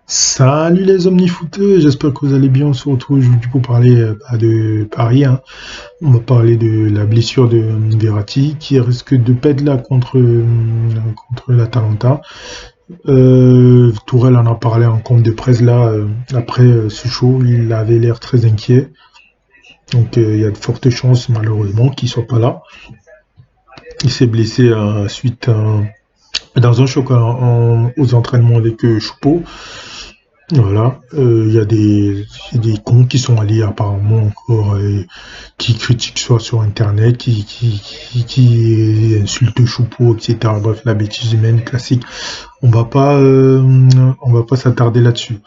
Salut les omnifooteux, j'espère que vous allez bien. On se retrouve aujourd'hui pour parler de Paris, hein. On va parler de la blessure de Verratti qui risque de perdre là contre l'Atalanta. Tourelle en a parlé en compte de presse là après ce show. Il avait l'air très inquiet. Donc il y a de fortes chances malheureusement qu'il soit pas là. Il s'est blessé suite dans un choc aux entraînements avec Choupeau. Voilà, il y a des cons qui sont allés apparemment encore, qui critiquent soit sur internet, qui insultent Choupeau, etc. Bref, la bêtise humaine classique. On va pas s'attarder là-dessus.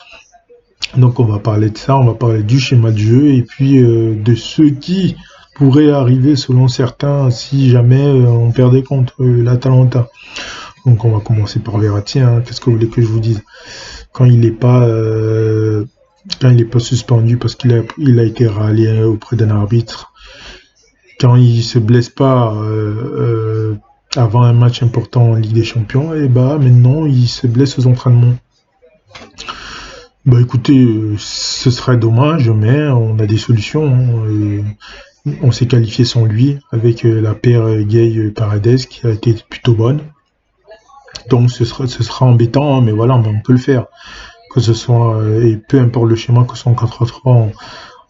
Donc on va parler de ça, on va parler du schéma de jeu et puis de ce qui pourrait arriver selon certains si jamais on perdait contre l'Atalanta. Donc on va commencer par Verratti, hein. Qu'est-ce que vous voulez que je vous dise? Quand il n'est pas quand il est pas suspendu parce qu'il a été rallié auprès d'un arbitre, quand il se blesse pas avant un match important en Ligue des Champions, et bah maintenant il se blesse aux entraînements. Bah écoutez, ce serait dommage, mais on a des solutions, hein. On s'est qualifié sans lui avec la paire Gay-Paredes qui a été plutôt bonne. Donc ce sera embêtant, hein, mais voilà, mais on peut le faire. Que ce soit, et peu importe le schéma, que ce soit en 4-3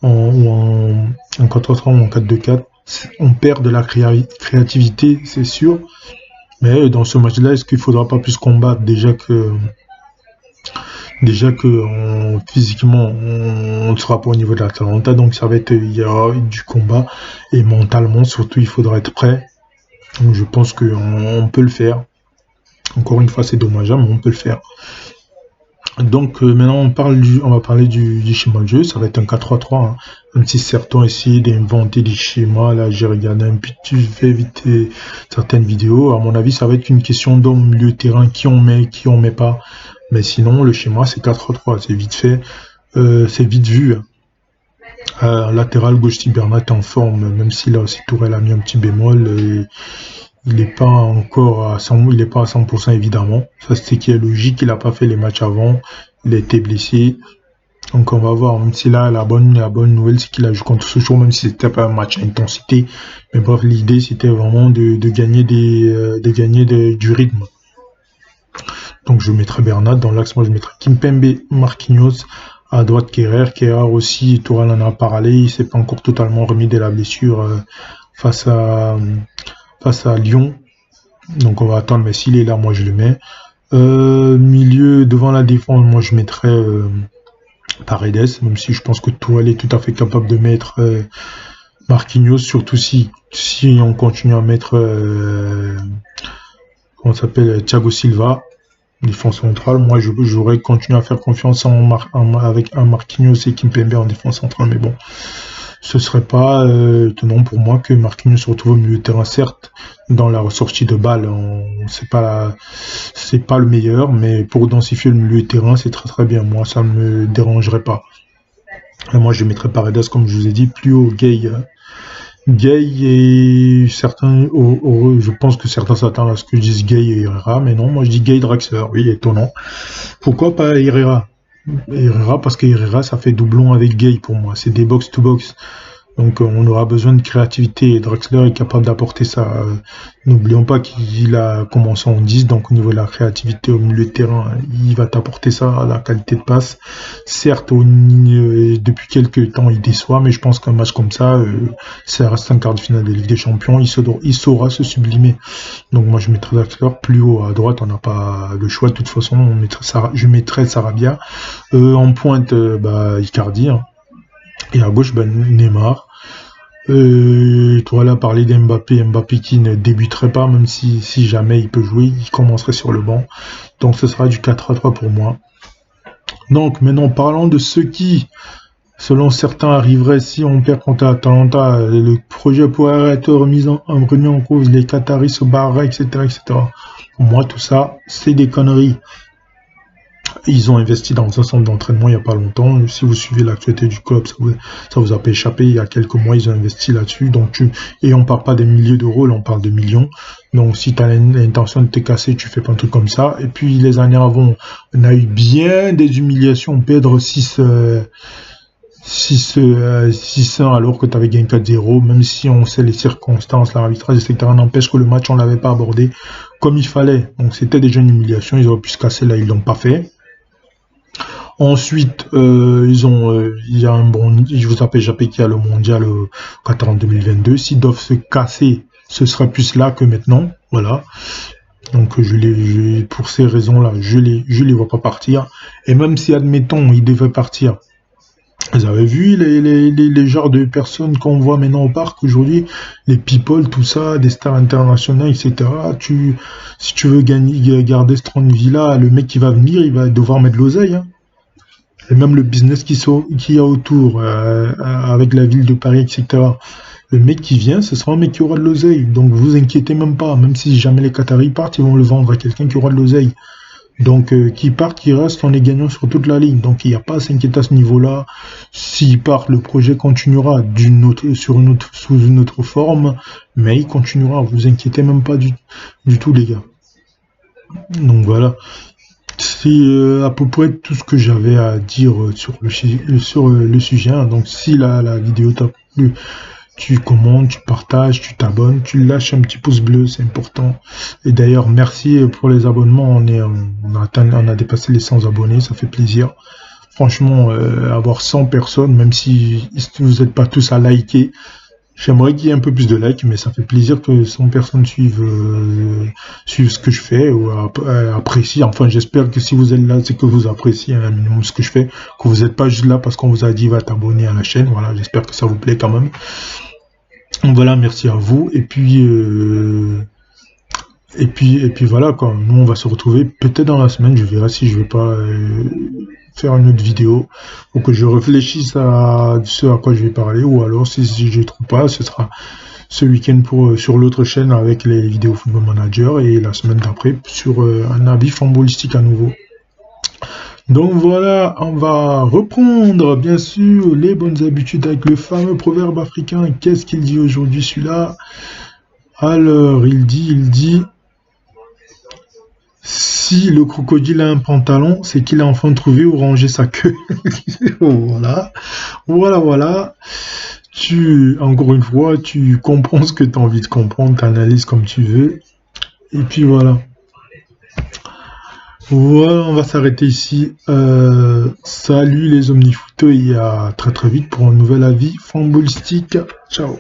ou en 4-3 ou en 4-2-4, on perd de la créativité, c'est sûr. Mais dans ce match-là, est-ce qu'il ne faudra pas plus combattre physiquement on ne sera pas au niveau de l'Atalanta, donc il y aura du combat et mentalement surtout il faudra être prêt. Donc je pense qu'on peut le faire. Encore une fois, c'est dommageable, mais on peut le faire. Donc maintenant on va parler du schéma de jeu, ça va être un 4-3-3, hein. Même si certains essayent d'inventer des schémas, là j'ai regardé un petit, je vais éviter certaines vidéos, à mon avis ça va être une question d'homme milieu de terrain, qui on met pas, mais sinon le schéma c'est 4-3-3, c'est vite fait, c'est vite vu, hein. Latéral gauche, si Bernat est en forme, même si là aussi Tourelle a mis un petit bémol, il n'est pas encore à 100, il est pas à 100% évidemment. Ça, c'est qui est logique. Il n'a pas fait les matchs avant. Il a été blessé. Donc, on va voir. Même si là, la bonne nouvelle, c'est qu'il a joué contre Sochaux, même si c'était pas un match à intensité. Mais bref, l'idée, c'était vraiment de gagner du rythme. Donc, je mettrai Bernat dans l'axe. Moi, je mettrai Kimpembe, Marquinhos. À droite, Kerrer. Kerrer aussi, Tourelle en a parlé. Il s'est pas encore totalement remis de la blessure face à, face à Lyon. Donc on va attendre, mais s'il est là, moi je le mets. Milieu, devant la défense, moi je mettrais Paredes, même si je pense que Tourelle est tout à fait capable de mettre Marquinhos, surtout si on continue à mettre comment ça s'appelle, Thiago Silva, défense centrale. Moi j'aurais continué à faire confiance avec un Marquinhos et Kimpembe en défense centrale, mais bon. Ce serait pas étonnant pour moi que Marquinhos se retrouve au milieu de terrain, certes, dans la ressortie de balle, c'est pas le meilleur, mais pour densifier le milieu de terrain, c'est très très bien. Moi, ça me dérangerait pas. Et moi, je mettrais Paredes, comme je vous ai dit, plus haut Gay. Gay et certains, je pense que certains s'attendent à ce que je dise Gay et Herrera, mais non, moi je dis Gay Draxler, oui, étonnant. Pourquoi pas Herrera, parce que Herrera, ça fait doublon avec Gay pour moi. C'est des box-to-box. Donc on aura besoin de créativité et Draxler est capable d'apporter ça. N'oublions pas qu'il a commencé en 10, donc au niveau de la créativité au milieu de terrain, il va t'apporter ça, la qualité de passe. Certes, depuis quelques temps, il déçoit, mais je pense qu'un match comme ça reste un quart de finale de Ligue des Champions, il saura se sublimer. Donc moi je mettrai Draxler plus haut à droite, on n'a pas le choix de toute façon, je mettrai Sarabia. En pointe, Icardi, hein. Et à gauche, Neymar. Toi là parler Mbappé qui ne débuterait pas, même si jamais il peut jouer, il commencerait sur le banc. Donc ce sera du 4-3 pour moi. Donc maintenant parlons de ce qui, selon certains, arriverait si on perd contre Atalanta. Le projet pourrait être remis en cause, les Qataris se barreraient, etc., etc. Pour moi tout ça, c'est des conneries. Ils ont investi dans un centre d'entraînement il n'y a pas longtemps. Si vous suivez l'actualité du club, ça vous a pas échappé. Il y a quelques mois, ils ont investi là-dessus. Donc, et on parle pas des milliers d'euros, là, on parle de millions. Donc, si tu as l'intention de te casser, tu fais pas un truc comme ça. Et puis, les années avant, on a eu bien des humiliations. Perdre 6-1 alors que tu avais gagné 4-0, même si on sait les circonstances, l'arbitrage, etc. N'empêche que le match, on l'avait pas abordé comme il fallait. Donc, c'était déjà une humiliation. Ils auraient pu se casser là, ils l'ont pas fait. Ensuite, il y a un bon, je vous appelle Jappé qui a le mondial Qatar en 2022. S'ils doivent se casser, ce sera plus là que maintenant. Voilà. Donc, pour ces raisons-là, je les vois pas partir. Et même si, admettons, ils devaient partir, vous avez vu les genres de personnes qu'on voit maintenant au parc aujourd'hui, les people, tout ça, des stars internationales, etc. Si tu veux garder Strong Villa, le mec qui va venir, il va devoir mettre de l'oseille, hein. Et même le business qu'il y a autour, avec la ville de Paris, etc. Le mec qui vient, ce sera un mec qui aura de l'oseille. Donc vous inquiétez même pas. Même si jamais les Qataris partent, ils vont le vendre à quelqu'un qui aura de l'oseille. Donc qui part, qui reste, on est gagnant sur toute la ligne. Donc il n'y a pas à s'inquiéter à ce niveau-là. S'il part, le projet continuera sous une autre forme, mais il continuera. Vous inquiétez même pas du tout, les gars. Donc voilà. C'est à peu près tout ce que j'avais à dire sur le sujet, hein. Donc si la vidéo t'a plu, tu commentes, tu partages, tu t'abonnes, tu lâches un petit pouce bleu, c'est important. Et d'ailleurs, merci pour les abonnements. On a dépassé les 100 abonnés, ça fait plaisir. Franchement, avoir 100 personnes, même si vous n'êtes pas tous à liker, j'aimerais qu'il y ait un peu plus de likes, mais ça fait plaisir que 100 personnes suivent ce que je fais ou apprécient. Enfin, j'espère que si vous êtes là, c'est que vous appréciez un minimum ce que je fais, que vous n'êtes pas juste là parce qu'on vous a dit va t'abonner à la chaîne. Voilà, j'espère que ça vous plaît quand même. Donc voilà, merci à vous. Et puis voilà quoi. Nous on va se retrouver peut-être dans la semaine. Je verrai si je vais pas faire une autre vidéo pour que je réfléchisse à ce à quoi je vais parler, ou alors si je ne trouve pas, ce sera ce week-end sur l'autre chaîne avec les vidéos Football Manager, et la semaine d'après sur un avis footballistique à nouveau. Donc voilà, on va reprendre bien sûr les bonnes habitudes avec le fameux proverbe africain. Qu'est-ce qu'il dit aujourd'hui celui-là? Alors il dit si le crocodile a un pantalon, c'est qu'il a enfin trouvé où ranger sa queue. Voilà. Encore une fois, tu comprends ce que tu as envie de comprendre, tu analyses comme tu veux. Et puis voilà. Voilà, on va s'arrêter ici. Salut les omnifooteux et à très très vite pour un nouvel avis footballistique. Ciao.